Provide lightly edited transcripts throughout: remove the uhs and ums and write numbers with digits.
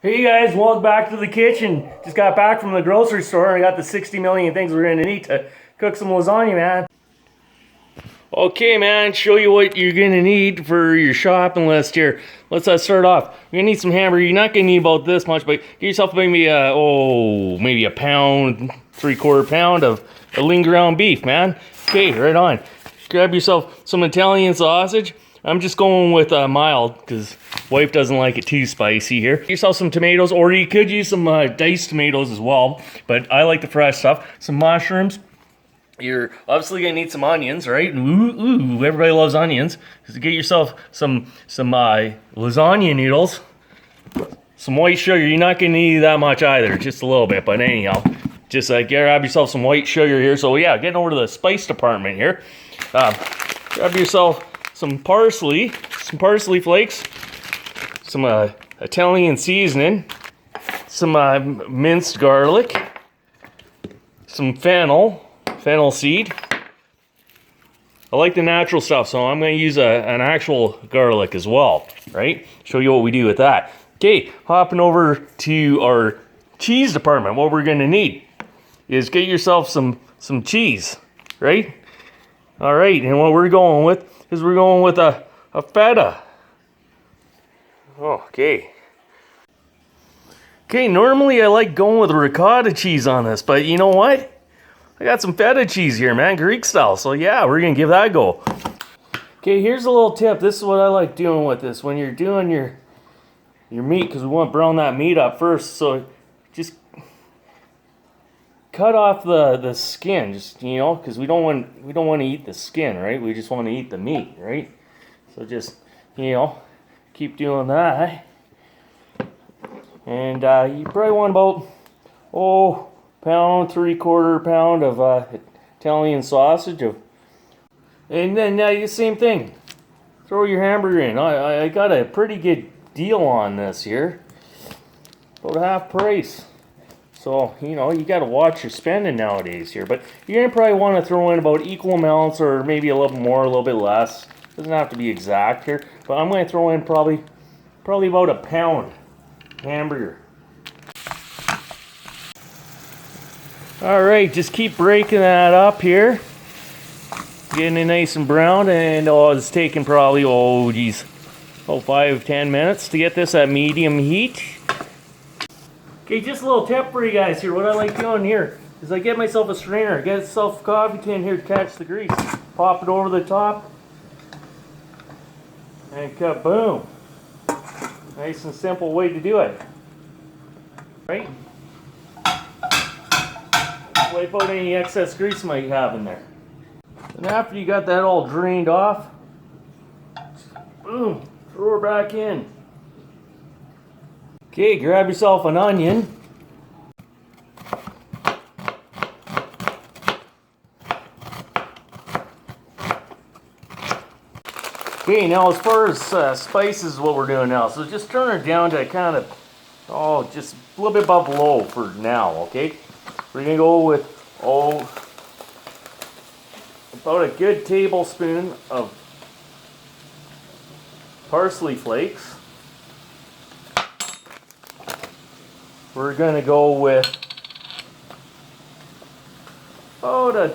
Hey guys, welcome back to the kitchen. Just got back from the grocery store and I got the 60 million things we're gonna need to cook some lasagna, man. Okay, man, show you what you're gonna need for your shopping list here. Let's start off. You're gonna need some hamburger. You're not gonna need about this much, but get yourself maybe a pound, 3/4 pound of lean ground beef, man. Okay, right on. Grab yourself some Italian sausage. I'm just going with mild because wife doesn't like it too spicy here. Get yourself some tomatoes, or you could use some diced tomatoes as well, but I like the fresh stuff. Some mushrooms. You're obviously gonna need some onions, right? Ooh, everybody loves onions. So get yourself some lasagna noodles. Some white sugar. You're not gonna need that much either, just a little bit. But anyhow, just grab yourself some white sugar here. So yeah, getting over to the spice department here. Grab yourself some parsley flakes, some Italian seasoning, some minced garlic, some fennel seed. I like the natural stuff, so I'm going to use an actual garlic as well, right? Show you what we do with that. Okay, hopping over to our cheese department. What we're going to need is get yourself some cheese, right? All right, and what we're going with is a feta. Okay. Okay, normally I like going with ricotta cheese on this, but you know what? I got some feta cheese here, man, Greek style. So yeah, we're gonna give that a go. Okay, here's a little tip. This is what I like doing with this. When you're doing your meat, because we want to brown that meat up first, so just cut off the skin, just, you know, because we don't want to eat the skin, right? We just want to eat the meat, right? So just, you know, keep doing that. And you probably want about pound, 3/4 pound of Italian sausage, and then the same thing. Throw your hamburger in. I got a pretty good deal on this here, about half price. So, you know, you got to watch your spending nowadays here. But you're going to probably want to throw in about equal amounts, or maybe a little bit more, a little bit less. Doesn't have to be exact here. But I'm going to throw in probably about a pound hamburger. All right, just keep breaking that up here. Getting it nice and brown. And it's taking probably, 5-10 minutes to get this at medium heat. Okay, just a little tip for you guys here. What I like doing here is I get myself a strainer, get myself a coffee tin here to catch the grease, pop it over the top, and kaboom. Nice and simple way to do it. Right? Wipe out any excess grease you might have in there. And after you got that all drained off, boom, throw her back in. Okay, grab yourself an onion. Okay, now as far as spices is what we're doing now. So just turn it down to kind of, just a little bit above low for now, okay? We're going to go with, about a good tablespoon of parsley flakes. We're going to go with about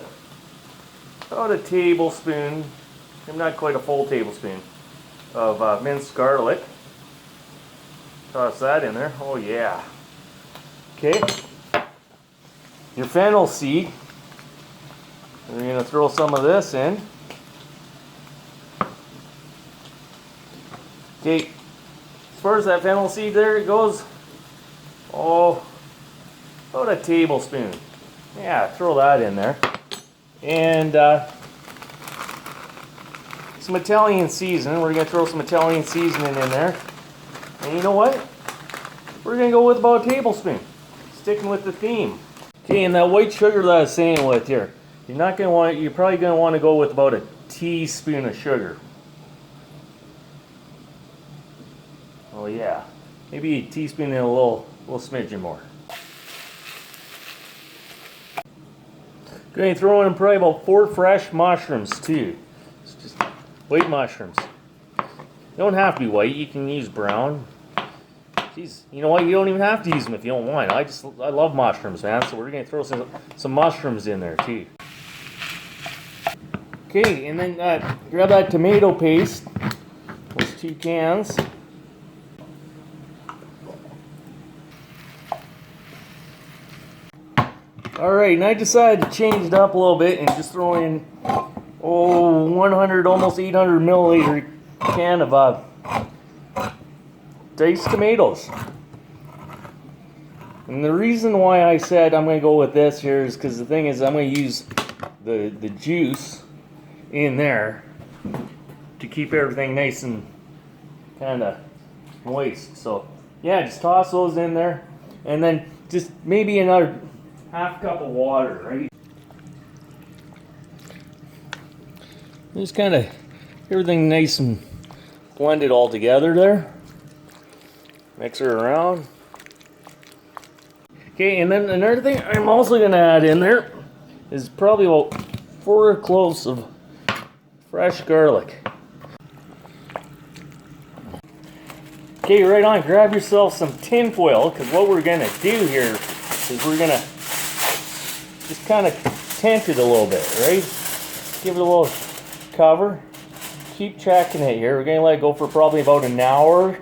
a tablespoon, not quite a full tablespoon, of minced garlic. Toss that in there. Oh yeah. Okay. Your fennel seed. We're going to throw some of this in. Okay. As far as that fennel seed there it goes, about a tablespoon. Yeah, throw that in there. And some Italian seasoning. We're going to throw some Italian seasoning in there. And you know what? We're going to go with about a tablespoon. Sticking with the theme. Okay, and that white sugar that I was saying with here, you're probably going to want to go with about a teaspoon of sugar. Oh yeah. Maybe a teaspoon and a little smidgen more. Going to throw in probably about 4 fresh mushrooms too. It's just white mushrooms. They don't have to be white, you can use brown. Geez, you know what? You don't even have to use them if you don't want. I love mushrooms, man. So we're gonna throw some mushrooms in there too. Okay, and then grab that tomato paste. Those 2 cans. Alright, and I decided to change it up a little bit and just throw in 100, almost 800 milliliter can of diced tomatoes. And the reason why I said I'm going to go with this here is because the thing is I'm going to use the juice in there to keep everything nice and kind of moist. So yeah, just toss those in there and then just maybe another half cup of water, right? Just kind of everything nice and blend it all together there. Mix it around. Okay, and then another thing I'm also going to add in there is probably about 4 cloves of fresh garlic. Okay, right on. Grab yourself some tin foil, because what we're going to do here is we're going to just kind of tent it a little bit, right? Give it a little cover. Keep checking it here. We're going to let it go for probably about an hour,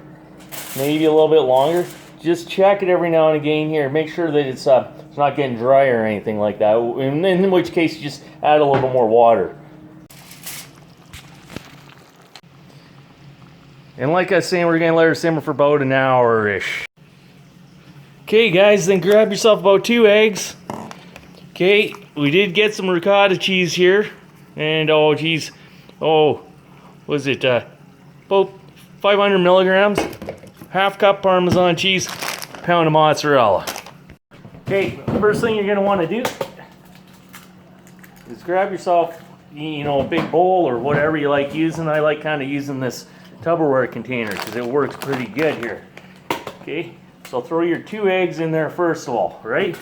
maybe a little bit longer. Just check it every now and again here. Make sure that it's not getting dry or anything like that. And in which case, you just add a little bit more water. And like I was saying, we're going to let her simmer for about an hour-ish. Okay, guys, then grab yourself about 2 eggs. Okay, we did get some ricotta cheese here. And, oh, geez. Oh, was it about 500 milligrams? Half cup Parmesan cheese, pound of mozzarella. Okay, first thing you're going to want to do is grab yourself, you know, a big bowl or whatever you like using. I like kind of using this Tupperware container because it works pretty good here. Okay, so throw your 2 eggs in there first of all, right?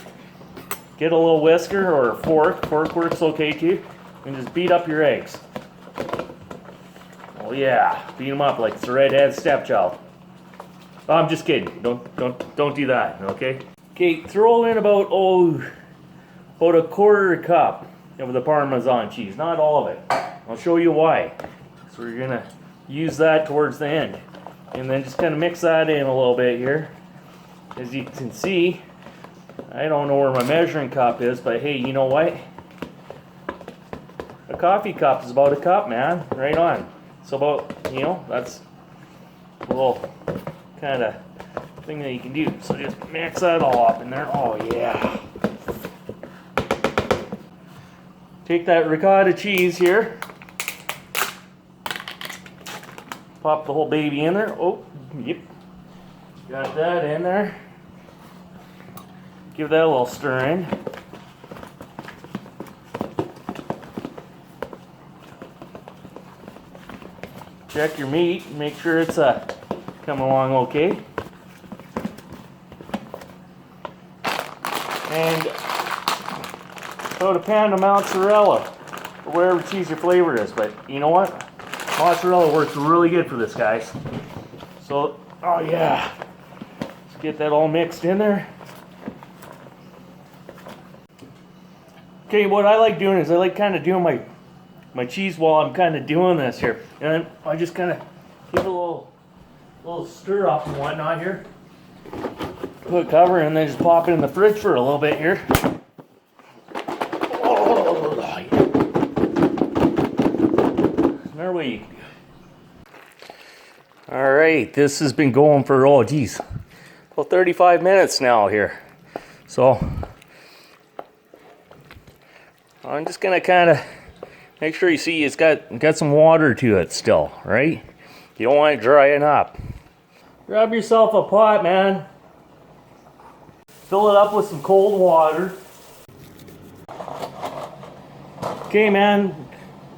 Get a little whisker or a fork. Fork works okay too. And just beat up your eggs. Oh yeah, beat them up like it's a redhead stepchild. Oh, I'm just kidding. Don't do that. Okay. Okay. Throw in about a 1/4 cup of the Parmesan cheese. Not all of it. I'll show you why. So we're gonna use that towards the end, and then just kind of mix that in a little bit here. As you can see, I don't know where my measuring cup is, but hey, you know what? A coffee cup is about a cup, man. Right on. So about, you know, that's a little kind of thing that you can do. So just mix that all up in there. Oh yeah. Take that ricotta cheese here. Pop the whole baby in there. Oh, yep. Got that in there. Give that a little stir in. Check your meat. Make sure it's coming along okay. And about a pound of mozzarella, or whatever cheese your flavor is. But you know what? Mozzarella works really good for this, guys. So, oh yeah. Let's get that all mixed in there. Okay, what I like doing is I like kind of doing my cheese while I'm kind of doing this here. And I just kind of give it a little stir up and whatnot here. Put a cover and then just pop it in the fridge for a little bit here. Oh, yeah. Another way you can do it. All right, this has been going for, oh geez, about 35 minutes now here. So I'm just gonna kind of make sure you see it's got some water to it still, right? You don't want it drying up. Grab yourself a pot, man. Fill it up with some cold water. Okay, man.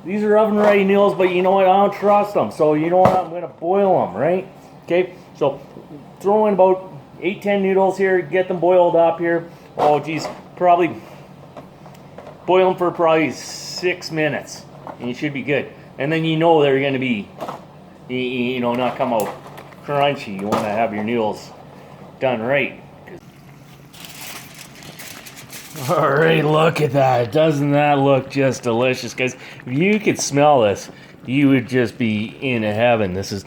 These are oven ready noodles, but you know what? I don't trust them. So you know what? I'm gonna boil them, right? Okay. So throw in about 8-10 noodles here. Get them boiled up here. Oh, geez, probably boil them for probably 6 minutes, and you should be good. And then you know they're going to be, you know, not come out crunchy. You want to have your noodles done right. Alright, look at that. Doesn't that look just delicious, guys? If you could smell this, you would just be in heaven. This is,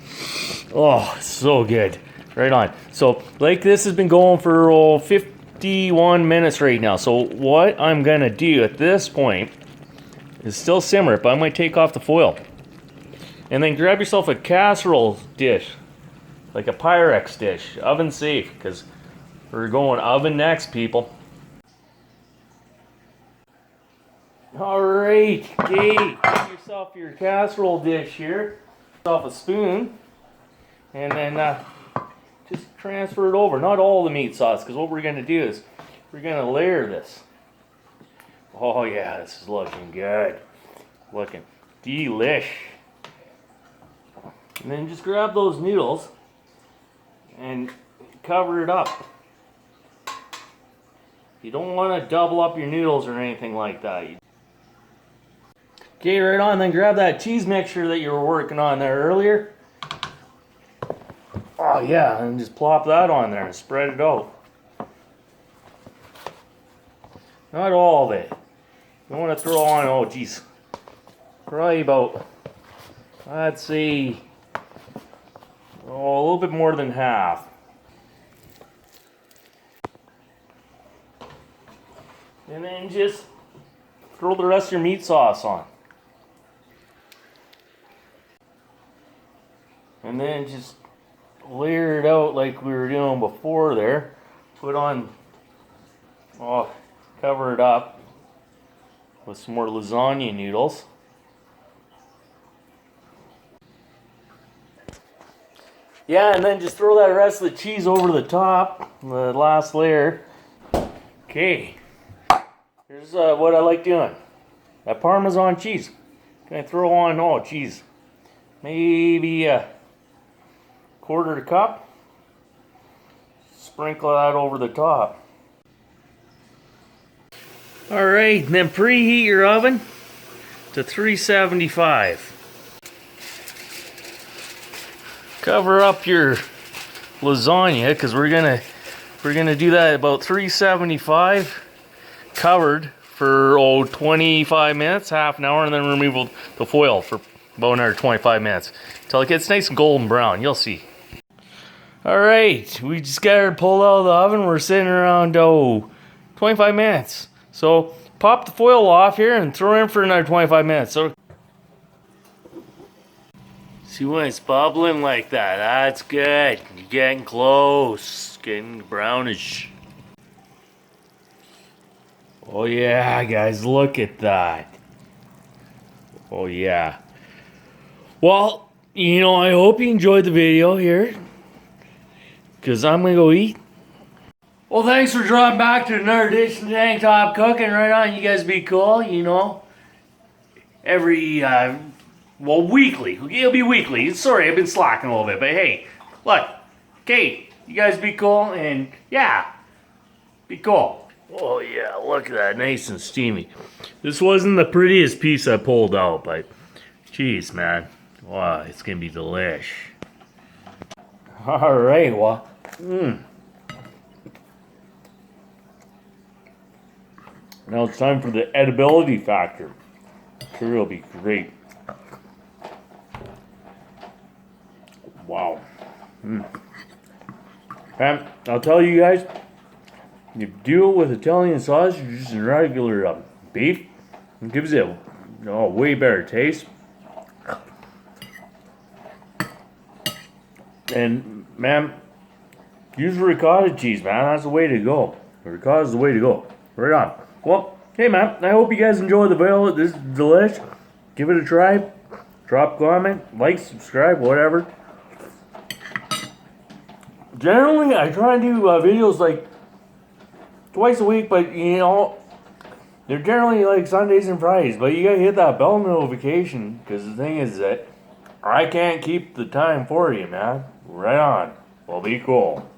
oh, so good. Right on. So, like, this has been going for 51 minutes right now. So, what I'm going to do at this point is still simmer it, but I'm going to take off the foil. And then grab yourself a casserole dish, like a Pyrex dish, oven safe, because we're going oven next, people. Alright, Katie, get yourself your casserole dish here, yourself a spoon, and then just transfer it over. Not all the meat sauce, because what we're going to do is we're going to layer this. Oh yeah, this is looking good. Looking delish. And then just grab those noodles and cover it up. You don't want to double up your noodles or anything like that. Okay, right on, then grab that cheese mixture that you were working on there earlier. Oh yeah, and just plop that on there and spread it out. Not all of it. You don't want to throw on, oh geez, probably about, I'd say, a little bit more than half. And then just throw the rest of your meat sauce on. And then just layer it out like we were doing before there. Put on, cover it up with some more lasagna noodles. Yeah, and then just throw that rest of the cheese over the top, the last layer. Okay, here's what I like doing. That Parmesan cheese. Gonna throw on, oh geez, maybe a quarter cup. Sprinkle that over the top. Alright, then preheat your oven to 375. Cover up your lasagna, because we're gonna do that at about 375 covered for 25 minutes, half an hour, and then remove the foil for about another 25 minutes until it gets nice and golden brown. You'll see. Alright, we just got her pulled out of the oven. We're sitting around 25 minutes. So pop the foil off here and throw it in for another 25 minutes. So see when it's bubbling like that, that's good. You're getting close, getting brownish. Oh yeah, guys, look at that. Oh yeah. Well, you know, I hope you enjoyed the video here, because I'm going to go eat. Well, thanks for dropping back to another edition of Tank Top Cooking. Right on, you guys be cool, you know. Every, well, weekly. It'll be weekly. Sorry, I've been slacking a little bit, but hey, look. Okay, you guys be cool, and yeah, be cool. Oh yeah, look at that, nice and steamy. This wasn't the prettiest piece I pulled out, but jeez, man. Wow, it's gonna be delish. Alright, well, now it's time for the edibility factor. Sure, it'll be great. Wow. And I'll tell you guys, you do it with Italian sausage or just regular beef, it gives it a way better taste. And man, use ricotta cheese, man. That's the way to go. Ricotta's the way to go. Right on. Well, hey man, I hope you guys enjoyed the video. This is delish. Give it a try. Drop a comment, like, subscribe, whatever. Generally, I try to do videos like twice a week, but you know, they're generally like Sundays and Fridays. But you gotta hit that bell notification, because the thing is that I can't keep the time for you, man. Right on. Well, be cool.